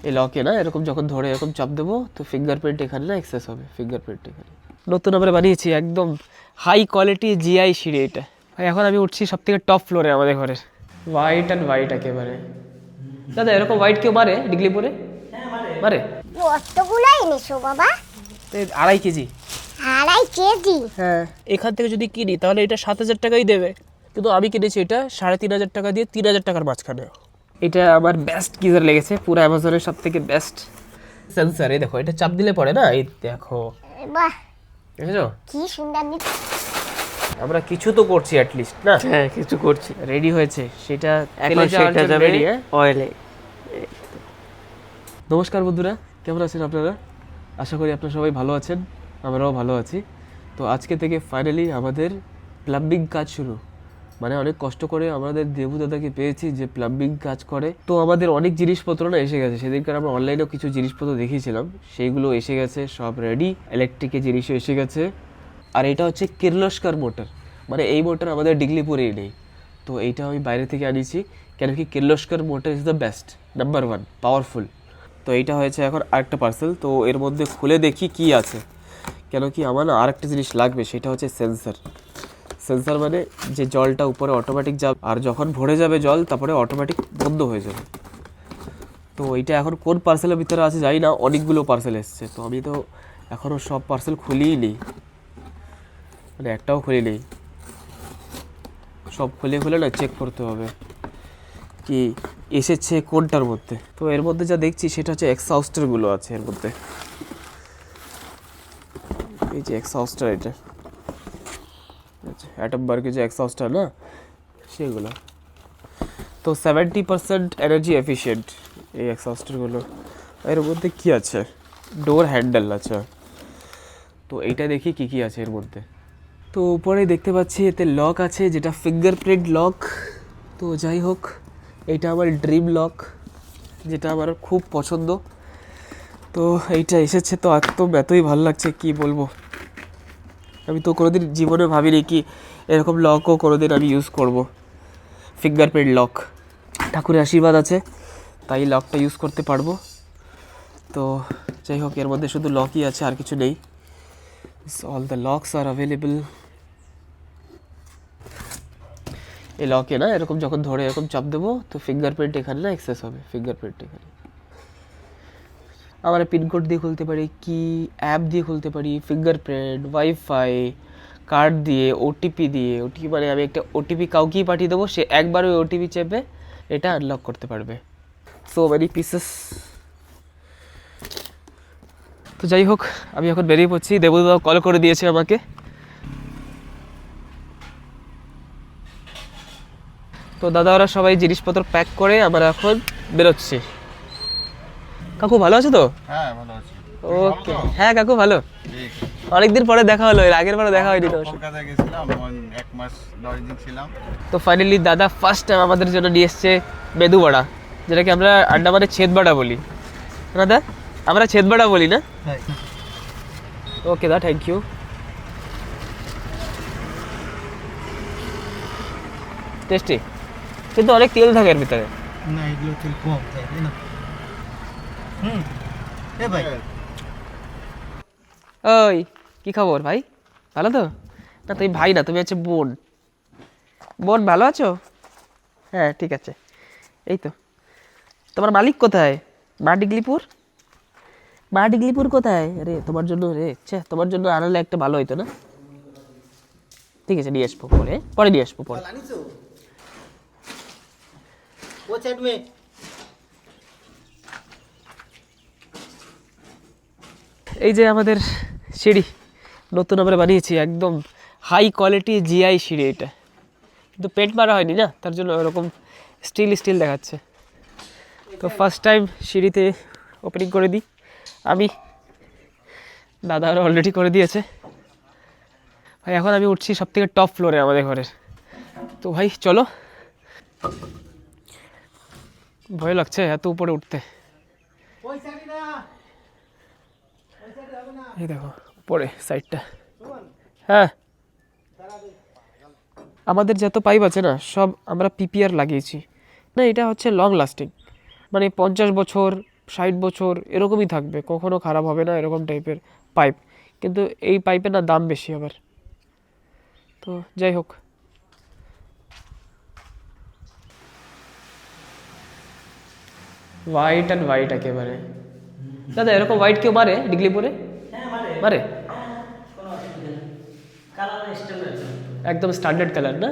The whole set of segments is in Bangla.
এই লকে না এরকম যখন ধরে এরকম চাপ দেবো তো ফিঙ্গারপ্রিন্ট এখানে না অ্যাক্সেস হবে, ফিঙ্গারপ্রিন্ট এখানে। নতুন আমরা বানিয়েছি একদম হাই কোয়ালিটি জিআই সিঁড়ি এটা। ভাই এখন আমি উঠছি সব থেকে টপ ফ্লোরে আমাদের ঘরের, হোয়াইট অ্যান্ড হোয়াইট একেবারে। দাদা এরকম হোয়াইট কেউ মারে ডিগলিপুরে? মারে। কতগুলাই এনেছো বাবা? 2.5 কেজি। 2.5 কেজি? হ্যাঁ, এখান থেকে যদি কিনি তাহলে এটা 7,000 টাকাই দেবে, কিন্তু আমি কিনেছি এটা 3,500 টাকা দিয়ে, 3,000 টাকার মাঝখানে। এটা আমার বেস্ট গিজার লেগেছে, পুরো অ্যামাজনের সব থেকে বেস্ট সেন্সার। এই দেখো, এটা চাপ দিলে পরে না, এই দেখো, বাহ দেখেছো কি সুন্দর। আমরা কিছু তো করছি অ্যাটলিস্ট না? হ্যাঁ কিছু করছি, রেডি হয়েছে সেটা, এখন সেটা যাবে অয়েলে। নমস্কার বন্ধুরা, কেমন আছেন আপনারা? আশা করি আপনারা সবাই ভালো আছেন, আমরাও ভালো আছি। তো আজকে থেকে ফাইনালি আমাদের প্লাম্বিং কাজ শুরু। মানে অনেক কষ্ট করে আমাদের দেবু দাদাকে পেয়েছি যে প্লাম্বিং কাজ করে। তো আমাদের অনেক জিনিসপত্র না এসে গেছে, সেদিনকার আমরা অনলাইনেও কিছু জিনিসপত্র দেখিয়েছিলাম, সেইগুলো এসে গেছে, সব রেডি। ইলেকট্রিকের জিনিসও এসে গেছে। আর এটা হচ্ছে কির্লোস্কার মোটর, মানে এই মোটর আমাদের ডিগলিপুরেই নেই। তো এইটা আমি বাইরে থেকে আনিয়েছি, কেন কি Kirloskar motor is the best, number 1 powerful. তো এইটা হয়েছে এখন আরেকটা পার্সেল। তো এর মধ্যে খুলে দেখি কি আছে, কেন কি আমার না আরেকটা জিনিস লাগবে, সেটা হচ্ছে সেন্সার। সেন্সার মানে যে জলটা উপরে অটোমেটিক যাবে, আর যখন ভরে যাবে জল তারপরে অটোমেটিক বন্ধ হয়ে যাবে। তো এইটা এখন কোন পার্সেলের ভিতরে আছে জানি না, অনেকগুলো পার্সেল এসছে। তো আমি তো এখনও সব পার্সেল খুলিই নি, মানে একটাও খুলি নেই। সব খুলে খুলে না চেক করতে হবে কি এসেছে কোনটার মধ্যে। তো এর মধ্যে যা দেখছি সেটা হচ্ছে এক্সহাউস্টারগুলো আছে এর মধ্যে। এই যে এক্সহাউস্টার, এটা অ্যাটমবার্গের যে এক্সহাউস্টার না, সেগুলো। তো 70% এনার্জি এফিশিয়েন্ট এই এক্সহাউস্টারগুলো। এর মধ্যে কি আছে? ডোর হ্যান্ডেল আছে। তো এইটা দেখি কি কি আছে এর মধ্যে। তো উপরে দেখতে পাচ্ছি এতে লক আছে, যেটা ফিঙ্গারপ্রিন্ট লক। তো যাই হোক, এইটা আমার ড্রিম লক, যেটা আমার খুব পছন্দ। তো এইটা এসেছে তো একদম এতই ভালো লাগছে কি বলবো। আমি তো কোনোদিন জীবনে ভাবিনি কি এরকম লকও কোনোদিন আমি ইউজ করব, ফিঙ্গারপ্রিন্ট লক। ঠাকুরের আশীর্বাদ আছে তাই লকটা ইউজ করতে পারবো। তো যাই হোক, এর মধ্যে শুধু লকই আছে, আর কিছু নেই। All the locks R available. এই লকে না এরকম যখন ধরে এরকম চাপ দেবো তো ফিঙ্গারপ্রিন্ট এখানে না অ্যাক্সেস হবে, ফিঙ্গারপ্রিন্ট এখানে। আমরা পিনকোড দিয়ে খুলতে পারি, কি অ্যাপ দিয়ে খুলতে পারি, ফিঙ্গারপ্রিন্ট, ওয়াইফাই, কার্ড দিয়ে, ওটিপি দিয়ে। ওটিপি মানে আমি একটা ওটিপি কাউকেই পাঠিয়ে দেবো, সে একবার ওই ওটিপি চেপে এটা আনলক করতে পারবে। So many pieces. তো যাই হোক, আমি এখন বেরিয়ে পড়ছি। দেবুদা কল করে দিয়েছে আমাকে। তো দাদা ওরা সবাই জিনিসপত্র প্যাক করে আমরা এখন বেরোচ্ছি। কাকু ভালো আছো তো? হ্যাঁ ভালো আছি। ওকে, হ্যাঁ কাকু ভালো। অনেকদিন পরে দেখা হলো, এর আগের বারে দেখা হয়নি তো। কলকাতায় গেছিলাম, 1 মাস 10 দিন ছিলাম। তো ফাইনালি দাদা ফার্স্ট টাইম আমাদের জন্য নিয়ে এসছে মেদু বড়া, যেটাকে আমরা আন্ডামানে ছেদ বড়া বলি। দাদা আমরা ছেদ বড়া বলি না? ওকে দা, থ্যাংক ইউ। টেস্টি, কিন্তু অনেক তেল থাকে এর ভিতরে। না এগুলো তেল কম তাই না? এ ভাই ওই কি খবর ভাই, ভালো তো? না তুমি ভাই না, তুমি হচ্ছে বোন। বোন ভালো আছো? হ্যাঁ ঠিক আছে। এই তো, তোমার মালিক কোথায়? মা ডিগলিপুর? মা ডিগলিপুর কোথায়? আরে তোমার জন্য রে, আচ্ছা তোমার জন্য আনালে একটা ভালো হইতো না? ঠিক আছে, নিয়ে আসবো পরে, পরে নিয়ে আসবো পরে। এই যে আমাদের সিঁড়ি, নতুন আমরা বানিয়েছি একদম হাই কোয়ালিটি জিআই সিঁড়ি এটা, কিন্তু পেন্ট মারা হয়নি না, তার জন্য ওরকম স্টিল স্টিল দেখাচ্ছে। তো ফার্স্ট টাইম সিঁড়িতে ওপেনিং করে দিই আমি, দাদা আরও অলরেডি করে দিয়েছে। ভাই এখন আমি উঠছি সব থেকে টপ ফ্লোরে আমাদের ঘরের। তো ভাই চলো, ভয় লাগছে এত উপরে উঠতে। এই দেখো উপরে সাইডটা। হ্যাঁ, আমাদের যত পাইপ আছে না সব আমরা পিপিআর লাগিয়েছি না, এটা হচ্ছে লং লাস্টিং, মানে 50 বছর 60 বছর এরকমই থাকবে, কখনো খারাপ হবে না, এরকম টাইপের পাইপ। কিন্তু এই পাইপের না দাম বেশি আবার। তো যাই হোক, হোয়াইট অ্যান্ড হোয়াইট একেবারে। দাদা এরকম হোয়াইট কেউ মারে ডিগলিপুরে? মারে একদম স্ট্যান্ডার্ড কালার না?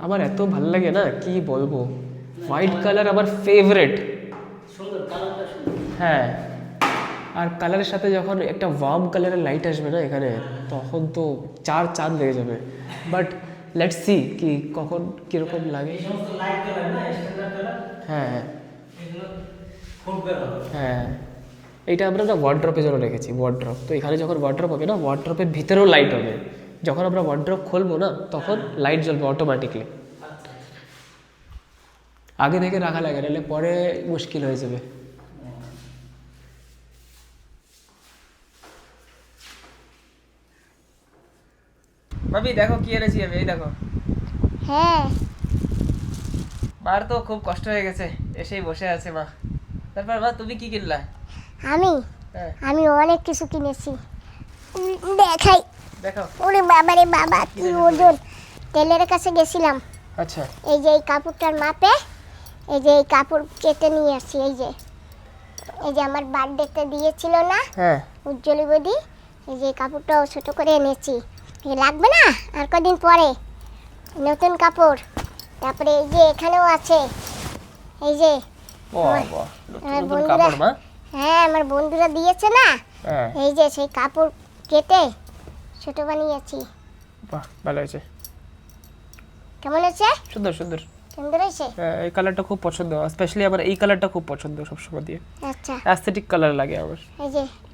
আমার এত ভালো লাগে না, কি বলবো, হোয়াইট কালার আমার ফেভারিট। হ্যাঁ, আর কালারের সাথে যখন একটা ওয়ার্ম কালারের লাইট আসবে না এখানে, তখন তো চার চাঁদ লেগে যাবে। বাট লেটস সি কি কখন কিরকম লাগে। হ্যাঁ হ্যাঁ, এইটা আমরা না ওয়ার্ড্রপের জন্য রেখেছি, ওয়ার্ড্রপ। তো এখানে যখন ওয়ার্ড্রপ হবে না, ওয়ার্ড্রপের ভিতরেও লাইট হবে। যখন আমরা ওয়ার্ড্রপ খুলবো না, তখন লাইট জ্বলবে অটোমেটিকলি। আগে থেকে রাখা লাগে, নাহলে পরে মুশকিল হয়ে যাবে। ভাবি দেখো কি এনেছি আমি, এই দেখো। হ্যাঁ, মার তো খুব কষ্ট হয়ে গেছে, এসেই বসে আছে মা। তারপর মা তুমি কি কিনলা? আমি হ্যাঁ আমি অনেক কিছু কিনেছি। দেখাই। দেখো। ওরে বাবা রে বাবা, কি ওজন! টেলারের কাছে গেছিলাম, আচ্ছা এই যে এই কাপড়টার মাপে, এই যে এই কাপড় কেটে নিয়ে আসছি। এই যে আমার বার্থডেতে দিয়েছিল না হ্যাঁ উজ্জ্বলী বদি, এই যে এই কাপড়টাও ছোট করে এনেছি। এই লাগবে না আর কদিন পরে, নতুন কাপড়। তারপরে এই যে এখানেও আছে, এই যে বাহ বাহ, নতুন নতুন কাপড় মা। হ্যাঁ, আমার বন্ধুরা দিয়েছে না, হ্যাঁ এই যে সেই কাপড় কেটে ছোট বানিয়েছি। বাহ, ভালো হয়েছে, কেমন হয়েছে? সুন্দর সুন্দর। সুন্দর হয়েছে। হ্যাঁ, এই কালারটা খুব পছন্দ, স্পেশালি আমার এই কালারটা খুব পছন্দ সবসময় দিয়ে, আচ্ছা, অ্যাস্থেটিক কালার লাগে আমার।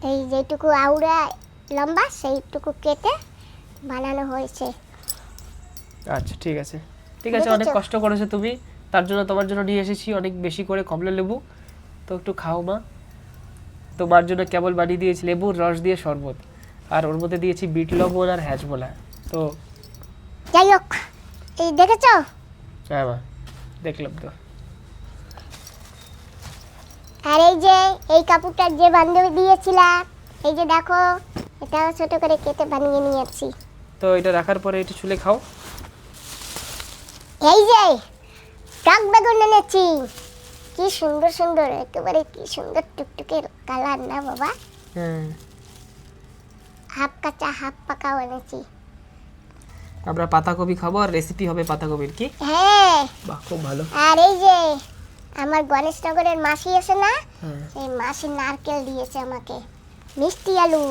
এই যেটুকু আউড়া লম্বা সেইটুকু কেটে বানানো হয়েছে। আচ্ছা ঠিক আছে ঠিক আছে, অনেক দেখেছো? কষ্ট করেছো তুমি, তার জন্য তোমার জন্য নিয়ে এসেছি অনেক বেশি করে কমলা লেবু। তো একটু খাও মা। তোমার জন্য কেবল বানিয়ে দিয়েছি লেবুর রস দিয়ে শরবত, আর ওর মধ্যে দিয়েছি বিট লবণ আর হ্যাজমোলা। তো যাই হোক, এই দেখেছো? হ্যাঁ মা, দেখলাম তো। আর এই যে এই কাপড়টা যে বান্ধবী দিয়েছিলা, এই যে দেখো, এটাও ছোট করে কেটে বানিয়ে নিয়েছি। তো এটা রাখার পরে এটা ছুলে খাও। এই যে টক বেগুন এনেছি, কি সুন্দর সুন্দর, একেবারে কি সুন্দর টুকটুকে কালার না বাবা। হ্যাঁ, হাফ কাঁচা হাফ পাকাও এনেছি। আমরা পাতাকপি খাবো, আর রেসিপি হবে পাতাকপির, কি? হ্যাঁ, বাহ, খুব ভালো। আর এই যে আমার গণেশনগরের মাসি আছে না, হ্যাঁ এই মাসি নারকেল দিয়েছে আমাকে, মিষ্টি আলু।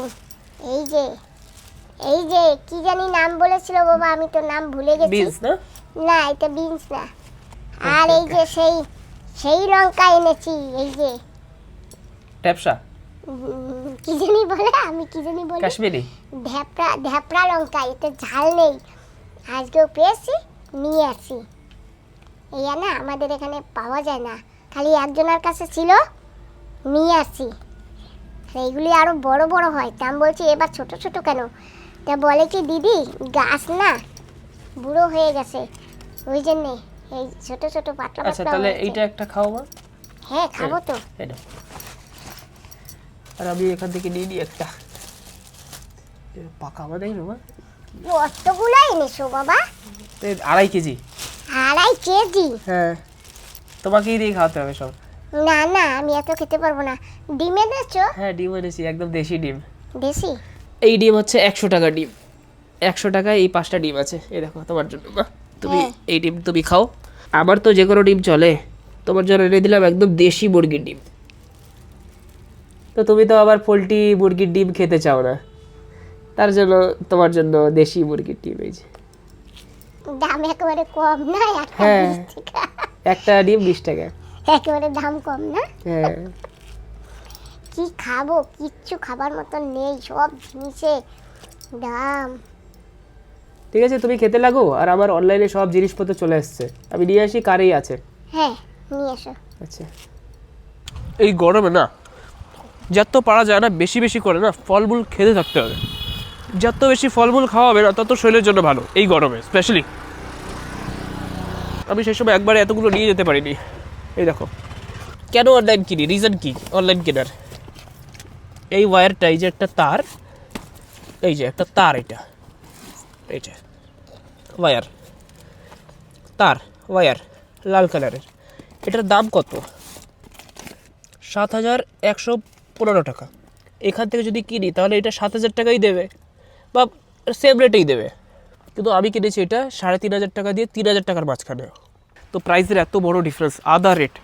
এই যে কি জানি নাম বলেছিল বাবা, আমি তো নাম ভুলে গেছি। বিনস না? না, এটা বিনস না। আর এই যে সেই লঙ্কা এনেছি, এই যে ট্যাপসা, কি জানি বলে, আমি কি জানি বলি, কাশ্মীরি। ঢ্যাপড়া লঙ্কা, এতে ঝাল নেই। আজকেও পেয়েছি, নিয়ে আসি। এই না আমাদের এখানে পাওয়া যায় না, খালি একজনের কাছে ছিল, নিয়ে আসি। আর এইগুলি আরো বড় বড় হয়, তা আমি বলছি এবার ছোট ছোট কেন? তা বলে কি দিদি, গাছ না বুড়ো হয়ে গেছে, ওই জন্যে এই ছোট ছোট পাতলা আচ্ছা, পাতলা তাহলে হয়েছে। এইটা একটা খাও মা। হ্যাঁ, খাবো তো। এই নাও। আর আমি এখান থেকে নিয়ে নিই একটা, পাকা আমার দেয় না মা। কতগুলো এনেছো বাবা? 2.5 কেজি। 2.5 কেজি? হ্যাঁ, তোমাকেই দিয়ে খাওয়াতে হবে সব। না না, আমি এত খেতে পারবো না। ডিম এনেছো? হ্যাঁ, ডিম এনেছি, একদম দেশি ডিম। দেশি? এই ডিম হচ্ছে 100 টাকা ডিম, 100 টাকায় এই 5টা ডিম আছে। এই দেখো তোমার জন্য মা, তুমি হ্যাঁ। এই ডিম তুমি খাও। আমার তো যে কোনো ডিম চলে, তোমার জন্য এনে দিলাম একদম দেশি মুরগির ডিম। তো তুমি তো আবার পোলট্রি মুরগির ডিম খেতে চাও না, তার জন্য তোমার জন্য দেশি মুরগির ডিম। এই যে দাম একেবারে কম না, একটা হ্যাঁ। 20 টাকা। একটা ডিম 20 টাকা। একেবারে দাম কম না। হ্যাঁ, কি খাবো, কিচ্ছু খাবার মতন নেই, সব জিনিসে দাম। ঠিক আছে, তুমি খেতে লাগো, আর আমার অনলাইনে সব জিনিসপত্র চলে এসছে, আমি নিয়ে আসি, কারেই আছে। হ্যাঁ, নিয়ে এসো। আচ্ছা, এই গরমে না যত পারা যায় না বেশি বেশি করে না ফলমূল খেতে থাকতে হবে। যত বেশি ফলমূল খাওয়া হবে না, তত শরীরের জন্য ভালো এই গরমে স্পেশালি। আমি সেই সময় একবারে এতগুলো নিয়ে যেতে পারিনি। এই দেখো, কেন অনলাইন কিনি, রিজন কি অনলাইন কেনার? এই ওয়্যারটা, এই যে একটা তার, এই যে একটা তার, এটা এই যে ওয়্যার, তার ওয়্যার লাল কালারের, এটার দাম কত? 7,115 টাকা। এখান থেকে যদি কিনি তাহলে এটা 7,000 টাকাই দেবে বা সেম রেটেই দেবে, কিন্তু আমি কিনেছি এটা 3,500 টাকা দিয়ে 3,000 টাকার মাঝখানে। তো প্রাইসের এত বড় ডিফারেন্স, আদার রেট,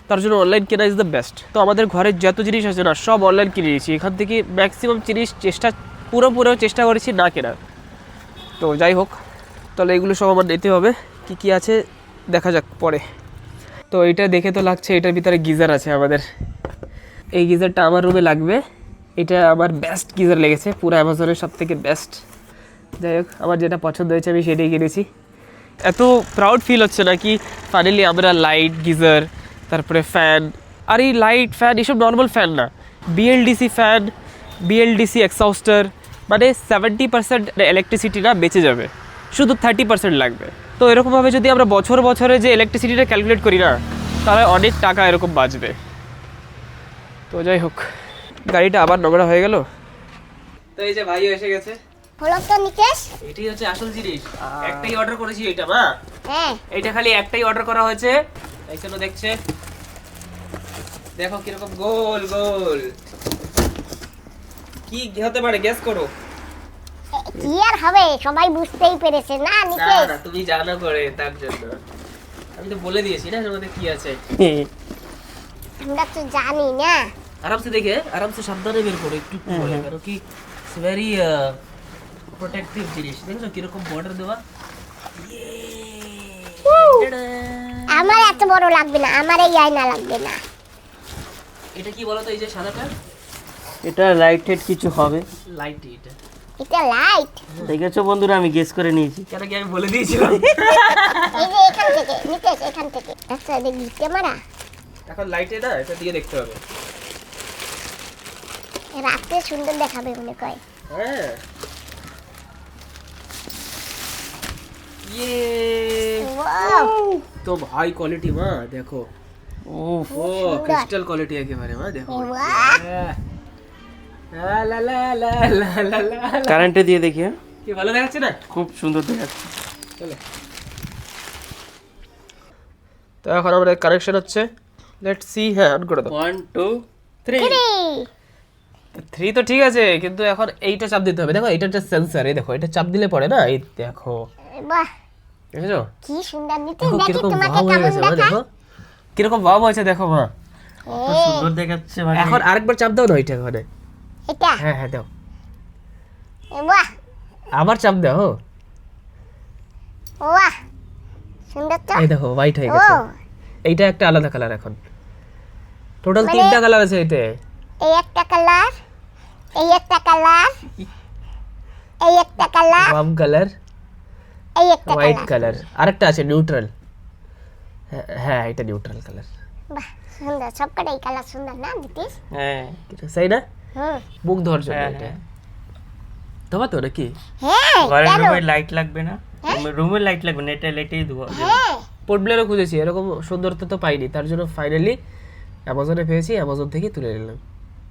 তার জন্য অনলাইন কেনা ইজ দ্য বেস্ট। তো আমাদের ঘরের যত জিনিস আছে না সব অনলাইন কিনে নিয়েছি, এখান থেকে ম্যাক্সিমাম জিনিস পুরো চেষ্টা করেছি না কেনার। তো যাই হোক, তাহলে এগুলো সব আমার নিতে হবে, কি কি আছে দেখা যাক পরে। তো এটা দেখে তো লাগছে এটার ভিতরে গিজার আছে আমাদের। এই গিজারটা আমার রুমে লাগবে, এটা আমার বেস্ট গিজার লেগেছে, পুরো অ্যামাজনের সব থেকে বেস্ট। যাই হোক, আমার যেটা পছন্দ হয়েছে আমি সেটাই কিনেছি। এত প্রাউড ফিল হচ্ছে না কি ফাইনালি আমরা লাইট, গিজার, তারপরে ফ্যান, আর এই লাইট ফ্যান এসব নর্মাল ফ্যান না, বিএলডিসি ফ্যান, বিএলডিসি এক্সহস্টার, মানে 70% ইলেকট্রিসিটি না বেঁচে যাবে, শুধু 30% লাগবে। তো এরকমভাবে যদি আমরা বছরে যে ইলেকট্রিসিটিটা ক্যালকুলেট করি না, তাহলে অনেক টাকা এরকম বাঁচবে। তো যাই হোক, গাড়িটা আবার নোংরা হয়ে গেল। তো এই যে ভাইও এসে গেছে, হলো তো নিকেশ? এটাই হচ্ছে আসল জিনিস, একটাই অর্ডার করেছি এটা মা, হ্যাঁ এইটা খালি একটাই অর্ডার করা হয়েছে। এইখানে দেখছে, দেখো কিরকম গোল গোল, কি হতে পারে গ্যাস করো। কি আর হবে, সবাই বুঝতেই পেরেছে না না নিকেশ? না, তুমি জানো করে তার জন্য আমি তো বলে দিয়েছি না এর মধ্যে কি আছে। আমরা তো জানি না। আরামসে দেখে, আরামসে সাবধানে বের করো একটু একটু করে, কারণ কি ভেরি প্রোটেক্টিভ জিনিস। দেখছো কিরকম বর্ডার দেওয়া। আমার এত বড় লাগবে না, আমার এই আয়না লাগবে না। এটা কি বলো তো, এই যে সাদাটা এটা লাইটেড কিছু হবে। লাইট, এটা এটা লাইট। দেখেছো বন্ধুরা, আমি গেস করে নিয়েছি। কেন কি আমি বলে দিয়েছিলাম। এই যে এখান থেকে নিকেশ, এখান থেকে আচ্ছা দেখি ক্যামেরা। এখন লাইটে না এটা দিয়ে দেখতে হবে। রাতে সুন্দর দেখাবে মনে কয়। হ্যাঁ, ইয়ে ওয়াও, তো হাই কোয়ালিটি মা, দেখো উফ, ও ক্রিস্টাল কোয়ালিটি একেবারে মা, দেখো বাহ। লা লা লা লা লা লা লা। কারেন্টে দিয়ে দেখি। হ্যাঁ, কি ভালো দেখাচ্ছে না? খুব সুন্দর দেখাচ্ছে। চলো, তো এখন আমাদের কানেকশন হচ্ছে, লেটস সি। হ্যাঁ, অন করে দাও। 1 2 3। 3 তো ঠিক আছে, কিন্তু এখন এইটা চাপ দিতে হবে। দেখো এটা একটা সেন্সর, এই দেখো এটা চাপ দিলে পড়ে না, এই দেখো, বাহ দেখেছো কি সুন্দর নিতে। দেখো দেখি কিরকম তোমাকে ভাব হয়ে কেমন গেছে মা, দেখায়। দেখো কিরকম ভাব হয়েছে, দেখো মা। খুব সুন্দর দেখাচ্ছে মানে। এখন আরেকবার চাপ দাও না ওইটা ওখানে। এটা হ্যাঁ হ্যাঁ দাও, বাহ আবার চাপ দাও। বাহ সুন্দর তো। এই দেখো হোয়াইট হয়ে ও গেছে। এইটা একটা আলাদা কালার, এখন টোটাল মানে- 3টা কালার আছে এতে। এই একটা কালার, এই একটা কালার, এই একটা কালার, ওয়াম কালার, এই একটা হোয়াইট কালার। কালার, আরেকটা আছে নিউট্রাল। হ্যাঁ এটা নিউট্রাল কালার। বাহ সুন্দর, সবকটাই কালার সুন্দর না নীতিশ? হ্যাঁ সেই না হুম মুখ ধর জন্য হ্যাঁ, এটা হ্যাঁ। তোমার তো নাকি হ্যাঁ ঘরের কেন? রুমে লাইট লাগবে না, রুমে লাইট লাগবে না, এটা লাইটেই দেবো। হ্যাঁ পোর্টব্লেয়ারও খুঁজেছি, এরকম সুন্দরতা তো পাইনি, তার জন্য ফাইনালি অ্যামাজনে পেয়েছি, অ্যামাজন থেকে তুলে নিলাম।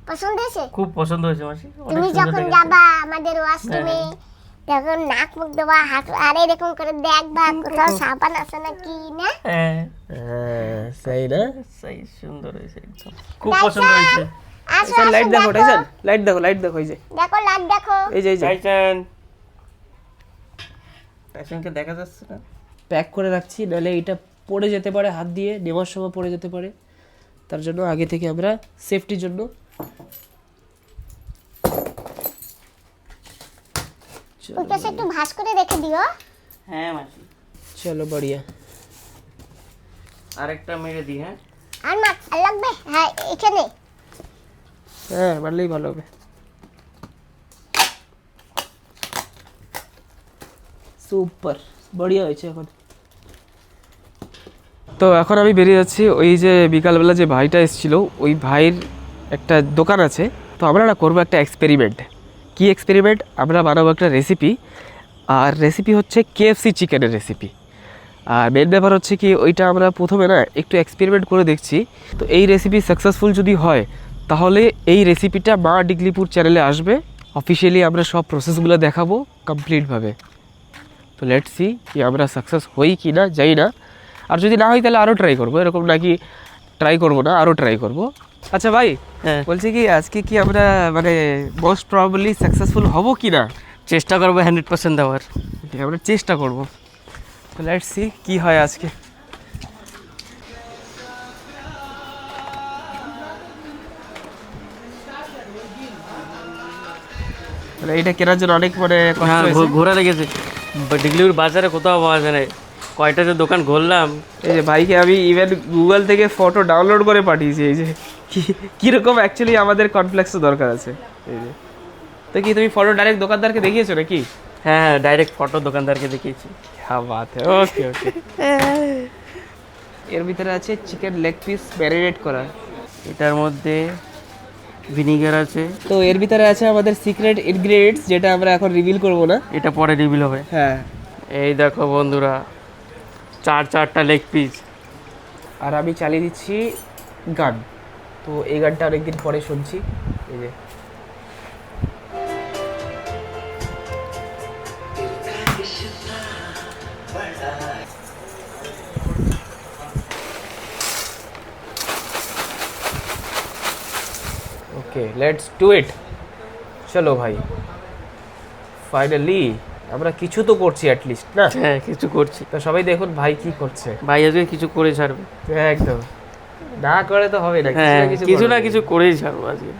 পছন্দ হয়েছে? খুব পছন্দ হয়েছে মাসি, অনেক তুমি সুন্দর যখন দেখাচ্ছে। যাবা আমাদের ওয়াশরুমে, তখন নাক মুখ দেবা, হাত আর এরকম করে দেখবা কোথাও সাবান আছে নাকি না। হ্যাঁ, সেই না সেই সুন্দর হয়েছে একদম, খুব টাইসান, পছন্দ হয়েছে। আসো টাইসান, লাইট দেখো, দেখো। টাইসান লাইট দেখো, লাইট দেখো, এই যে দেখো লাইট দেখো। এই যে এই যে টাইসান, টাইসানকে দেখা যাচ্ছে না। প্যাক করে রাখছি, নাহলে এটা পড়ে যেতে পারে, হাত দিয়ে নেওয়ার সময় পড়ে যেতে পারে, তার জন্য আগে থেকে আমরা সেফটির জন্য ওই পাশে একটু ভাঁজ করে রেখে দিও। হ্যাঁ মাসি, চলো বড়িয়া। আরেকটা মেরে দিই। হ্যাঁ, আর মা আর লাগবে? হ্যাঁ এখানে। হ্যাঁ মারলেই ভালো হবে। সুপার, বড়িয়া হয়েছে এখন। তো এখন আমি বেরিয়ে যাচ্ছি, ওই যে বিকালবেলা যে ভাইটা এসেছিল ওই ভাইয়ের একটা দোকান আছে, তো আমরা না করবো একটা এক্সপেরিমেন্ট। কি এক্সপেরিমেন্ট? আমরা বানাবো একটা রেসিপি, আর রেসিপি হচ্ছে KFC চিকেনের রেসিপি। আর মেন ব্যাপার হচ্ছে কি ওইটা আমরা প্রথমে না একটু এক্সপেরিমেন্ট করে দেখছি। তো এই রেসিপি সাকসেসফুল যদি হয় তাহলে এই রেসিপিটা মা ডিগলিপুর চ্যানেলে আসবে, অফিসিয়ালি আমরা সব প্রসেসগুলো দেখাবো কমপ্লিটভাবে। তো লেটস সি কি আমরা সাকসেস হই কি না, যাই না। আর যদি না হয় তাহলে আরও ট্রাই করবো, এরকম নাকি ট্রাই করবো না, আরও ট্রাই করবো। আচ্ছা ভাই, হ্যাঁ, বলছি কি আজকে কি আমরা মানে মোস্ট প্রবাবলি সাকসেসফুল হব কি না? চেষ্টা করবো 100% দেওয়ার। আমরা চেষ্টা করব। তো লেটস সি কি হয় আজকে। মানে এটা কেনার জন্য অনেক মানে কষ্ট হ্যাঁ, হয়েছে। ঘোরা লেগেছে। ডিগলির বাজারে কোথাও পাওয়া যায় না, কয়টা যে দোকান ঘুরলাম। এই যে ভাইকে আমি ইভেন গুগল থেকে ফটো ডাউনলোড করে পাঠিয়েছি, এই যে কীরকম অ্যাকচুয়ালি আমাদের কমপ্লেক্সও দরকার আছে। এই যে তো কি তুমি ফটো ডাইরেক্ট দোকানদারকে দেখিয়েছো নাকি? হ্যাঁ, ডাইরেক্ট ফটো দোকানদারকে দেখিয়েছি। হ্যাঁ বাত ওকে ওকে। এর ভিতরে আছে চিকেন লেগ পিস ম্যারিনেট করা। এটার মধ্যে ভিনিগার আছে, তো এর ভিতরে আছে আমাদের সিক্রেট ইনগ্রেডিয়েন্টস, যেটা আমরা এখন রিভিল করব না। এটা পরে রিভিল হবে। হ্যাঁ, এই দেখো বন্ধুরা, চারটা লেগ পিস। আর আমি চালিয়ে দিচ্ছি গান। তো এই গানটা অনেকদিন পরে শুনছি। এই যে ওকে, লেটস ডু ইট। চলো ভাই, ফাইনালি আমরা কিছু তো করছি অ্যাটলিস্ট না? হ্যাঁ, কিছু করছি। তো সবাই দেখুন ভাই কি করছে। ভাই আজকে কিছু করে ছাড়বে। একদম, না করে তো হবে না, হ্যাঁ, কিছু না করবে। কিছু করেই ছাড়বো আজকে।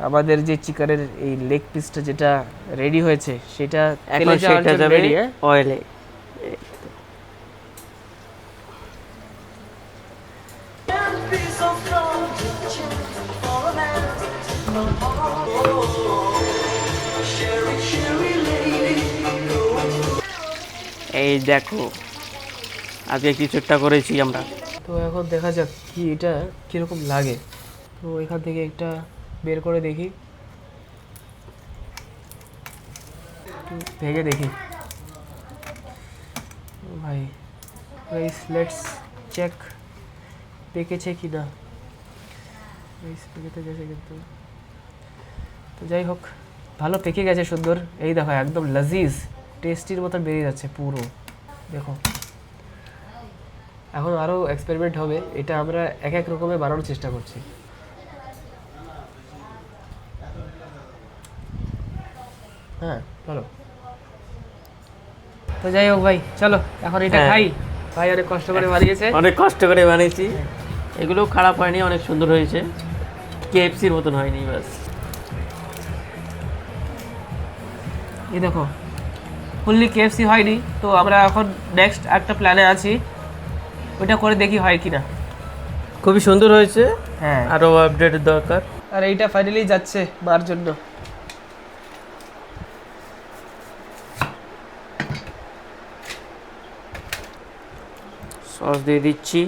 আমাদের যে চিকেনের এই লেগ পিসটা যেটা রেডি হয়েছে সেটা এখন তেলে যাওয়ার সেটা জন্য যাবে রেডি। হ্যাঁ, অয়েলে। এই দেখো, আজকে কিছু একটা করেছি আমরা। তো এখন দেখা যাক কি এটা কিরকম লাগে। তো এখান থেকে একটা বের করে দেখি, একটু ভেঙে দেখি। ভাই গাইস, লেটস চেক পেকেছে কি না। গাইস পেকেতে গেছে কিন্তু। তো যাই হোক, ভালো পেকে গেছে, সুন্দর। এই দেখো একদম লাজিজ টেস্টির মতো বেরিয়ে যাচ্ছে পুরো। দেখো এখন আরও এক্সপেরিমেন্ট হবে, এটা আমরা এক এক রকমের বানানোর চেষ্টা করছি। হ্যাঁ চলো। তো যাই হোক ভাই, চলো এখন এটা হ্যাঁ। খাই। ভাই অনেক কষ্ট করে বানিয়েছে। অনেক কষ্ট করে বানিয়েছি, এগুলো খারাপ হয়নি, অনেক সুন্দর হয়েছে। কেএফসির মতন হয়নি বাস। এই দেখো ফুললি কেএফসি হয়নি। তো আমরা এখন নেক্সট একটা প্ল্যানে আছি, ওইটা করে দেখি হয় কিনা। খুবই সুন্দর হয়েছে, হ্যাঁ, আরও আপডেটের দরকার। আর এইটা ফাইনালি যাচ্ছে মার জন্য। সস দিয়ে দিচ্ছি।